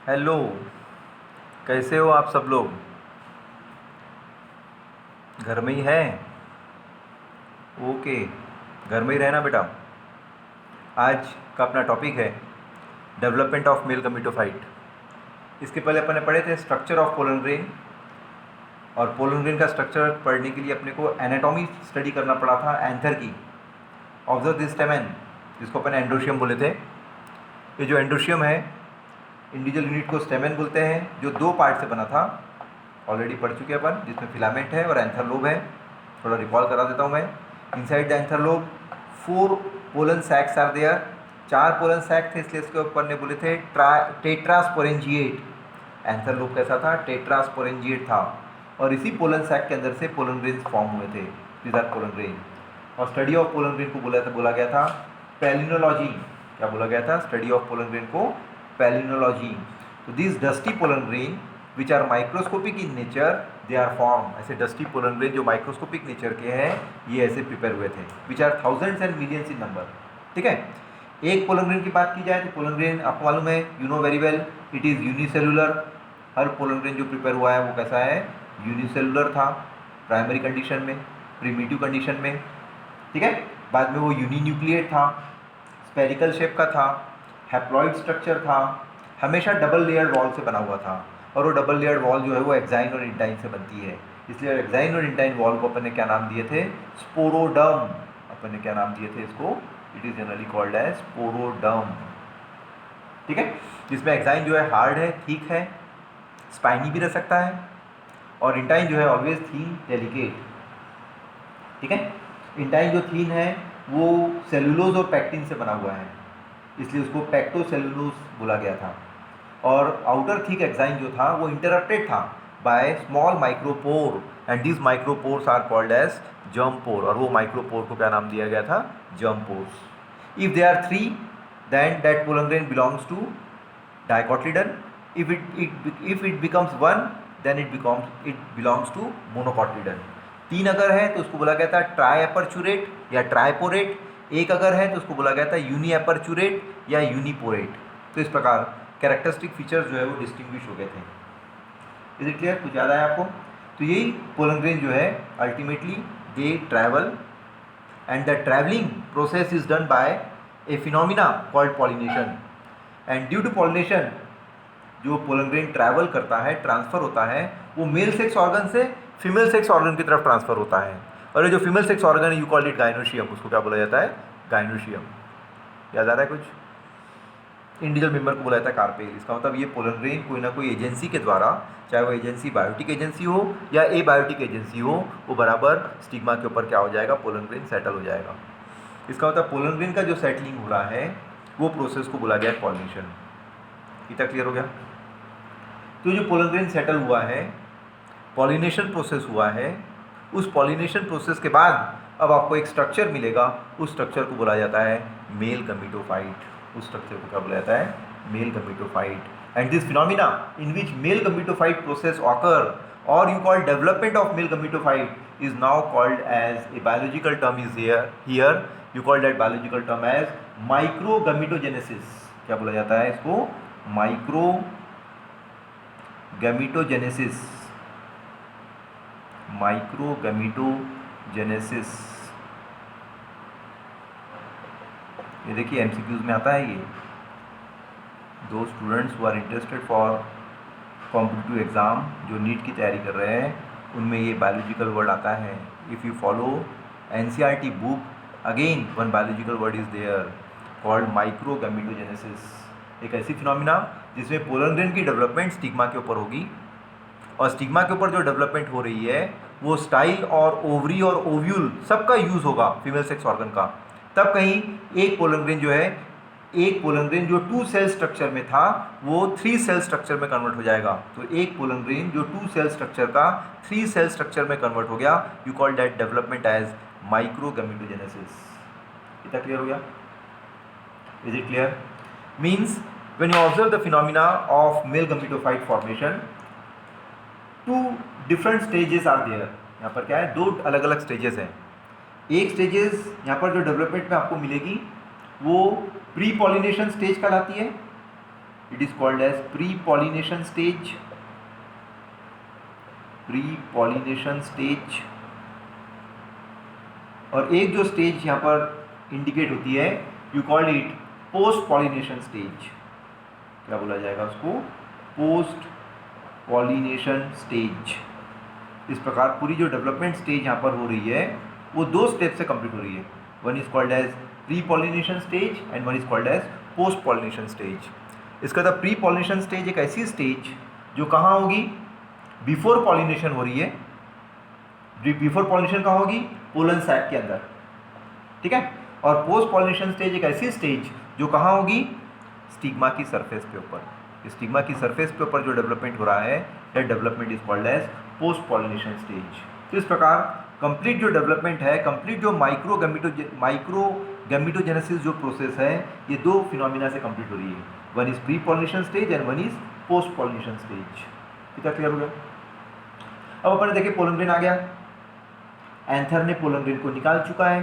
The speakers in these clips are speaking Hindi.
हेलो। कैसे हो आप सब लोग? घर में ही हैं? ओके, घर में ही रहना बेटा। आज का अपना टॉपिक है डेवलपमेंट ऑफ मेल गमीटोफाइट। इसके पहले अपन ने पढ़े थे स्ट्रक्चर ऑफ पोलन ग्रेन, और पोलन ग्रेन का स्ट्रक्चर पढ़ने के लिए अपने को एनाटॉमी स्टडी करना पड़ा था एंथर की। ऑब्जर्व दिस स्टेमेन, जिसको अपन एंड्रोशियम बोले थे। ये जो एंड्रोशियम है, इंडिविजुअल यूनिट को स्टेमेन बोलते हैं, जो दो पार्ट से बना था। ऑलरेडी पढ़ चुके अपन, जिसमें फिलामेंट है और एंथर लोब है। थोड़ा रिकॉल करा देता हूँ मैं। Inside the anther lobe 4 pollen sacs are there. 4 pollen sac थे, इसलिए इसके ऊपर ने बोले थे टेट्रास्पोरेंजिएट। एंथर लोब कैसा था? टेट्रास्पोरेंजिएट था। और इसी पोलन सैक के अंदर से पोलन ग्रेन्स फॉर्म हुए थे। These are pollen grain. और स्टडी ऑफ पोलन ग्रेन को बोला गया था पैलिनोलॉजी। क्या बोला गया था? स्टडी ऑफ पोलन ग्रेन को पैलिनोलॉजी। तो this dusty pollen grain which are microscopic in nature, they are form. ऐसे डस्टी पोलन ग्रेन जो माइक्रोस्कोपिक नेचर के हैं, ये ऐसे प्रिपेयर हुए थे, which are thousands and millions in number. ठीक है। एक पोलन ग्रेन की बात की जाए तो पोलन ग्रेन आपको मालूम है, you know very well, it is unicellular. Her pollen grain जो प्रिपेयर हुआ है वो कैसा है? यूनिसेलुलर था प्राइमरी कंडीशन में, प्रीमिटिव कंडीशन में। ठीक है। बाद में वो यूनिन्यूक्लिएट था, स्पेरिकल शेप का था, हैप्लॉइड स्ट्रक्चर था, हमेशा डबल लेयर्ड वॉल से बना हुआ था। और वो डबल लेयर्ड वॉल जो है वो एक्साइन और इंटाइन से बनती है। इसलिए एक्साइन और इंटाइन वॉल को अपन ने क्या नाम दिए थे? स्पोरोडर्म। अपन ने क्या नाम दिए थे इसको? It is generally called as sporoderm. ठीक है। जिसमें एक्साइन जो है हार्ड है, ठीक है, स्पाइनी भी रह सकता है, और इंटाइन जो है ऑलवेज थीन, डेलिकेट। ठीक है। इंटाइन जो थीन है वो सेलुलोज और पैक्टिन से बना हुआ है, इसलिए उसको पैक्टोसेलुलोज बोला गया था। और आउटर थिक एक्साइन जो था वो इंटरप्टेड था by small micropore, and this micropores are called as germ pore. और वो माइक्रोपोर को क्या नाम दिया गया था? Germ pores. If they are 3, then that pollen grain belongs to dicotyledon. If it becomes 1, then it belongs to monocotyledon. 3 अगर है तो उसको बोला गया था ट्राईएपर्चुरेट या ट्राइपोरेट। एक अगर है तो उसको बोला गया था यूनिएपर्चुरेट या यूनिपोरेट। तो इस प्रकार कैरेक्टरिस्टिक फीचर्स जो है वो डिस्टिंग्विश हो गए थे। Is it clear? कुछ याद आया आपको? तो यही पोलन ग्रेन जो है ultimately they travel, and the travelling process is done by a phenomena called pollination. And due to pollination जो पोलन ग्रेन ट्रैवल करता है, ट्रांसफ़र होता है, वो मेल सेक्स ऑर्गन से फीमेल सेक्स ऑर्गन की तरफ ट्रांसफ़र होता है। और ये जो फीमेल सेक्स ऑर्गन है, यू कॉल्ड इट गाइनोशियम। उसको क्या बोला जाता है? गाइनोशियम। याद आ रहा है कुछ? इंडिविजुअल मेंबर को बोला जाता है कार्पेल। इसका मतलब ये पोलन ग्रेन कोई ना कोई एजेंसी के द्वारा, चाहे वो एजेंसी बायोटिक एजेंसी हो या एबायोटिक एजेंसी हो, वो बराबर स्टिग्मा के ऊपर क्या हो जाएगा? पोलन ग्रेन सेटल हो जाएगा। इसका मतलब पोलन ग्रेन का जो सेटलिंग हो रहा है वो प्रोसेस को बोला गया है पॉलिनेशन। इतना क्लियर हो गया? तो जो पोलन ग्रेन सेटल हुआ है, पॉलिनेशन प्रोसेस हुआ है, उस पॉलिनेशन प्रोसेस के बाद अब आपको एक स्ट्रक्चर मिलेगा। उस स्ट्रक्चर को बोला जाता है मेल गमीटोफाइट। उस स्ट्रक्चर को क्या बोला जाता है? Male gametophyte. And this phenomena in which male gametophyte process occur, or you call development of male gametophyte, is now called as a biological term is here you call that biological term as microgametogenesis। क्या बोला जाता है इसको? microgametogenesis। microgametogenesis। ये देखिए एमसीक्यूज में आता है ये। दो students who are interested for competitive exam, जो नीट की तैयारी कर रहे हैं, उनमें ये बायोलॉजिकल वर्ड आता है। If you follow NCERT book, again one biological word is there called microgametogenesis. एक ऐसी फिनोमिना जिसमें पोलन ग्रेन की डेवलपमेंट स्टिग्मा के ऊपर होगी, और स्टिग्मा के ऊपर जो डेवलपमेंट हो रही है वो स्टाइल और ओवरी और ओव्यूल सबका यूज़ होगा, फीमेल सेक्स ऑर्गन का। तब कहीं एक पोलन ग्रेन जो है, एक पोलन ग्रेन जो 2 सेल स्ट्रक्चर में था वो 3 सेल स्ट्रक्चर में कन्वर्ट हो जाएगा। तो एक पोलन ग्रेन जो 2 सेल स्ट्रक्चर का 3 सेल स्ट्रक्चर में कन्वर्ट हो गया, you call that development as microgametogenesis. इतना क्लियर हो गया? Is it clear? Means when you observe the phenomena of male gametophyte formation, 2 different stages are there. यहाँ पर क्या है? 2 अलग अलग स्टेजेस हैं। एक स्टेजेस यहाँ पर जो डेवलपमेंट में आपको मिलेगी वो प्री पॉलिनेशन स्टेज कहलाती है, it is called as pre pollination stage, pre pollination stage. और एक जो स्टेज यहाँ पर इंडिकेट होती है, you called it post pollination stage. क्या बोला जाएगा उसको? Post pollination stage. इस प्रकार पूरी जो डेवलपमेंट स्टेज यहाँ पर हो रही है वो दो स्टेप से कंप्लीट हो रही है। One is called as pre pollination stage and one is called as post pollination stage. इसका था प्री पॉलिनेशन स्टेज एक ऐसी स्टेज जो कहाँ होगी? बिफोर पॉलिनेशन हो रही है। बिफोर पॉलिनेशन कहाँ होगी? पोलन सैक के अंदर, ठीक है। और पोस्ट पॉलिनेशन स्टेज एक ऐसी स्टेज जो कहाँ होगी? स्टिग्मा की सरफेस के ऊपर। स्टिग्मा की सरफेस के ऊपर जो डेवलपमेंट हो रहा है, that development is called as post pollination stage. तो इस प्रकार कंप्लीट जो डेवलपमेंट है, कंप्लीट जो माइक्रो गैमेटोजेनेसिस जो प्रोसेस है, ये दो फिनोमिना से कंप्लीट हो रही है। One is pre pollination stage and one is post pollination stage. कितना क्लियर हो गया? अब अपन देखिए पोलन ग्रेन आ गया, एंथर ने पोलन ग्रेन को निकाल चुका है,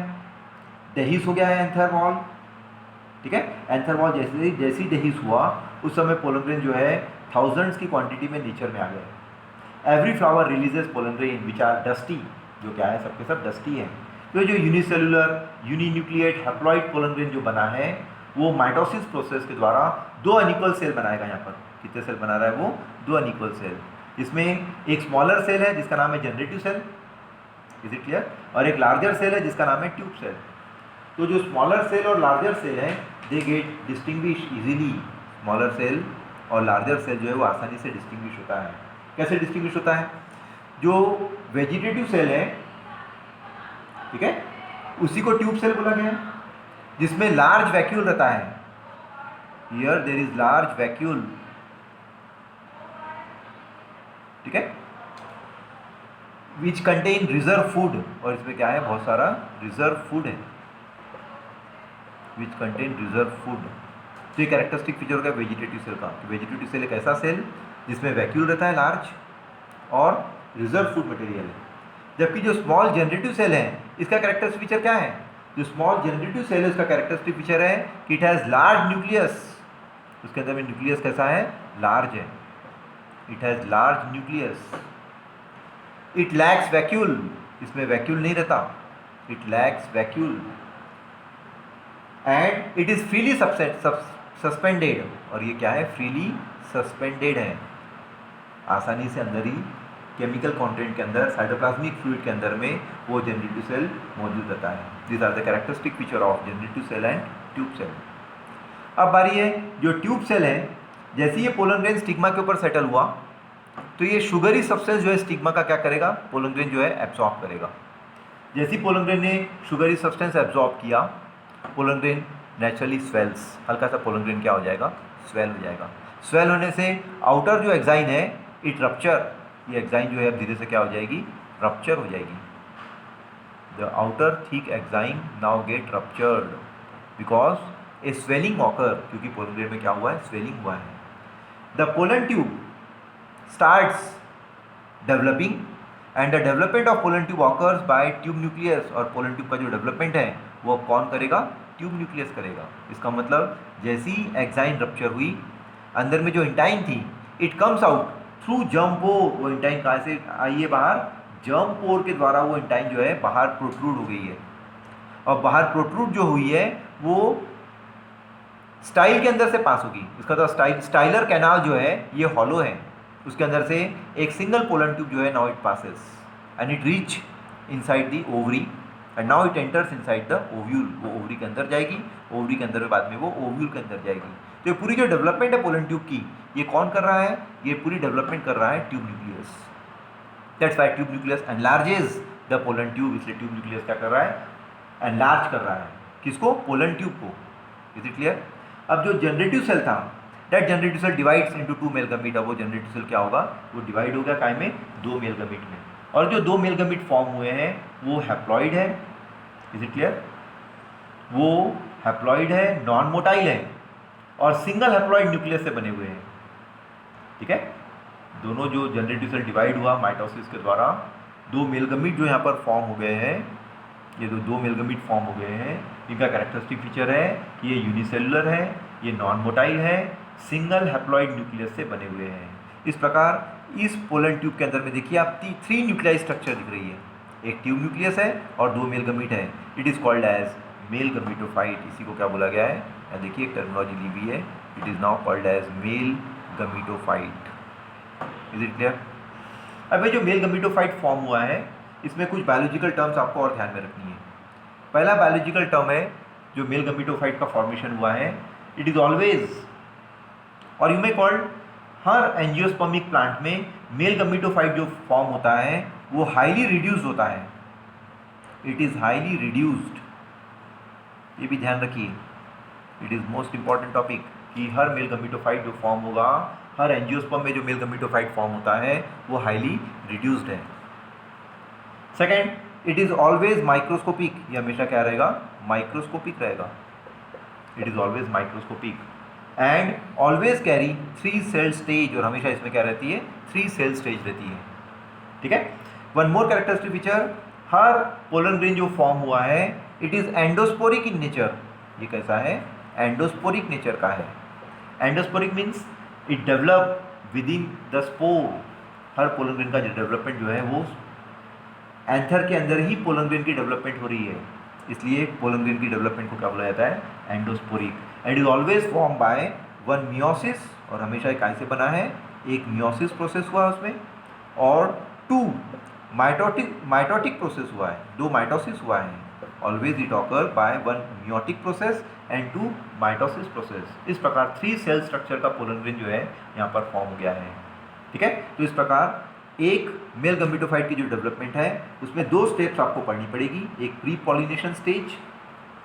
डेहिस हो गया है एंथर वॉल, ठीक है। एंथर वॉल जैसी डेहिस हुआ उस समय पोलन ग्रेन जो है थाउजेंड्स की क्वांटिटी में नेचर में आ गए। Every flower releases pollen grain which are dusty, जो क्या है सबके सब डस्टी है। तो जो unicellular uninucleate haploid pollen grain जो बना है वो माइटोसिस प्रोसेस के द्वारा दो अनइक्वल सेल बनाएगा। यहाँ पर कितने सेल बना रहा है वो? दो अनइक्वल सेल। इसमें एक स्मॉलर सेल है जिसका नाम है generative cell, is it clear? और एक लार्जर सेल है जिसका नाम है ट्यूब सेल। तो जो स्मॉलर सेल और लार्जर सेल है they get distinguish easily. Smaller cell और लार्जर सेल जो है वो आसानी से डिस्टिंग्विश होता है। कैसे डिस्टिंग्विश होता है? जो वेजिटेटिव सेल है, ठीक है, उसी को ट्यूब सेल बोला गया, जिसमें लार्ज वैक्यूल रहता है। Here there is large vacuole, ठीक है, विच कंटेन रिजर्व फूड। और इसमें क्या है? बहुत सारा रिजर्व फूड है, विच कंटेन रिजर्व फूड। तो ये कैरेक्टरिस्टिक फीचर होगा वेजिटेटिव सेल का। वेजिटेटिव सेल एक ऐसा सेल जिसमें वैक्यूल रहता है लार्ज और रिजर्व फूड मटेरियल है। जबकि जो स्मॉल जनरेटिव सेल है इसका कैरेक्टरिस्टिक फीचर क्या है? जो स्मॉल जनरेटिव सेल है उसका कैरेक्टरिस्टिक फीचर है कि इट हैज़ लार्ज न्यूक्लियस। उसके अंदर में न्यूक्लियस कैसा है? लार्ज है। It has large nucleus. It lacks vacuole, इसमें वैक्यूल नहीं रहता, it lacks vacuole. And it is freely suspended, और ये क्या है? फ्रीली सस्पेंडेड है। आसानी से अंदर ही केमिकल कंटेंट के अंदर, साइटोप्लाज्मिक फ्लूइड के अंदर में वो जनरेटिव सेल मौजूद रहता है। This are the characteristic feature of generative cell and tube cell. अब बारी है जो ट्यूब सेल है, जैसे ये पोलन ग्रेन स्टिग्मा के ऊपर सेटल हुआ तो ये शुगरी सब्सटेंस जो है स्टिग्मा का क्या करेगा? पोलन ग्रेन जो है एब्जॉर्ब करेगा। जैसे ही पोलन ग्रेन ने शुगरी सब्सटेंस एब्जॉर्ब किया, पोलन ग्रेन नेचुरली स्वेल्स। हल्का सा पोलन ग्रेन क्या हो जाएगा? स्वेल हो जाएगा। स्वेल होने से आउटर जो एक्साइन है इट रप्चर, ये एक्साइन जो है अब धीरे से क्या हो जाएगी? रप्चर हो जाएगी। The outer thick exine now get ruptured because a swelling occur, क्योंकि पोलन ग्रेन में क्या हुआ है? स्वेलिंग हुआ है। The pollen tube starts developing and the development of pollen tube occurs by tube nucleus। और पोलन ट्यूब का जो डेवलपमेंट है वो कौन करेगा? ट्यूब न्यूक्लियस करेगा। इसका मतलब जैसी एक्साइन रप्चर हुई, अंदर में जो इंटाइन थी it comes out through germ pore. वो इंटाइन कहाँ से आई है? बाहर जर्म पोर के द्वारा वो इंटाइन जो है बाहर प्रोट्रूड हो गई है। और बाहर प्रोट्रूड जो हुई है वो स्टाइल के अंदर से पास होगी। इसका तो स्टाइलर कैनाल जो है ये हॉलो है, उसके अंदर से एक सिंगल पोलन ट्यूब जो है now it passes and it reach inside the ovary and now it enters inside the ovule. वो ओवरी के अंदर जाएगी, ओवरी के अंदर बाद में वो ओव्यूल के अंदर जाएगी। तो ये पूरी जो डेवलपमेंट है पोलन ट्यूब की, ये कौन कर रहा है? ये पूरी डेवलपमेंट कर रहा है tube nucleus. That's why tube nucleus enlarges the pollen tube. इसलिए ट्यूब न्यूक्लियस क्या कर रहा है? एनलार्ज कर रहा है। किसको? पोलन ट्यूब को। Is it clear? अब जो जनरेटिव सेल था, that generative cell divides into two male gamete. अब वो जनरेटिव सेल क्या होगा? वो डिवाइड हो गया काय में? दो मेल गमीट में। और जो दो मेल गमीट फॉर्म हुए हैं वो हैप्लॉइड है। Is it clear? वो हैप्लॉइड है, नॉन मोटाइल है और सिंगल हैप्लॉइड न्यूक्लियस से बने हुए हैं, ठीक है। दोनों जो जनरेटिव सेल डिवाइड हुआ माइटोसिस के द्वारा, दो मेल गमीट जो यहाँ पर फॉर्म हो गए हैं, ये दो मेल गमीट फॉर्म हो गए हैं। इनका कैरेक्टरिस्टिक फीचर है कि ये यूनिसेलुलर है, ये नॉन मोटाइल है, सिंगल हैप्लॉइड न्यूक्लियस से बने हुए हैं। इस प्रकार इस पोलन ट्यूब के अंदर में देखिए आप 3 न्यूक्लियाई स्ट्रक्चर दिख रही है, एक ट्यूब न्यूक्लियस है और 2 मेल गमीट है। It is called as male gametophyte. इसी को क्या बोला गया है, या देखिए एक टर्मिनोलॉजी ली हुई है, it is now called as male gametophyte. Is it clear? अब ये जो मेल गमीटोफाइट फॉर्म हुआ है, इसमें कुछ बायोलॉजिकल टर्म्स आपको और ध्यान में रखनी है। पहला बायोलॉजिकल टर्म है जो मेल गमीटोफाइट का फॉर्मेशन हुआ है, इट इज ऑलवेज, और you may called, her angiospermic plant में मेल गमीटोफाइट जो फॉर्म होता है वो हाईली रिड्यूस्ड होता है। इट इज हाईली रिड्यूस्ड, ये भी ध्यान रखिए, it is most important topic कि हर मेल गमीटोफाइट जो फॉर्म होगा, हर एंजियोस्पर्म में जो मेल गमीटोफाइट फॉर्म होता है वो हाईली रिड्यूस्ड है। Second, it is always microscopic, ये हमेशा क्या रहेगा, माइक्रोस्कोपिक रहेगा। It is always microscopic and always carry 3 cell stage, और हमेशा इसमें क्या रहती है, 3 सेल स्टेज रहती है। ठीक है। वन मोर कैरेक्टरिस्टिक फीचर, हर पोलन ग्रेन जो फॉर्म हुआ है it is endosporic in nature. ये कैसा है, एंडोस्पोरिक नेचर का है। Endosporic means it develop within the spore. हर पोलन ग्रेन का जो डेवलपमेंट जो है वो एंथर के अंदर ही पोलन ग्रेन की डेवलपमेंट हो रही है, इसलिए पोलन ग्रेन की डेवलपमेंट को क्या बोला जाता है, endosporic. And is always form by 1 meiosis, और हमेशा एक से बना है, एक मियोसिस प्रोसेस हुआ उसमें, और 2 माइटोटिक प्रोसेस हुआ है, 2 माइटोसिस हुआ है। Always it occur by 1 meiotic process and 2 mitosis process. इस प्रकार 3 सेल स्ट्रक्चर का पोलन ग्रेन जो है यहाँ पर फॉर्म हो गया है। ठीक है। तो इस प्रकार एक मेल गमीटोफाइट की जो डेवलपमेंट है उसमें 2 स्टेप्स आपको पढ़नी पड़ेगी, एक प्री पॉलिनेशन स्टेज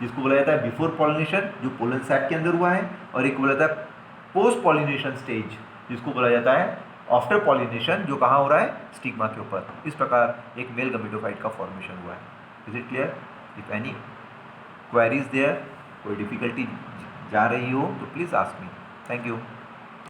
जिसको बोला जाता है बिफोर पॉलिनेशन जो पोलन सैक के अंदर हुआ है, और एक बोला जाता है पोस्ट पॉलिनेशन स्टेज जिसको बोला जाता है आफ्टर पॉलिनेशन, जो कहाँ हो रहा है, स्टिग्मा के ऊपर। इस प्रकार एक मेल गमीटोफाइट का फॉर्मेशन हुआ है। Is it clear? If any queries there, कोई डिफिकल्टी जा रही हो तो please ask me. Thank you.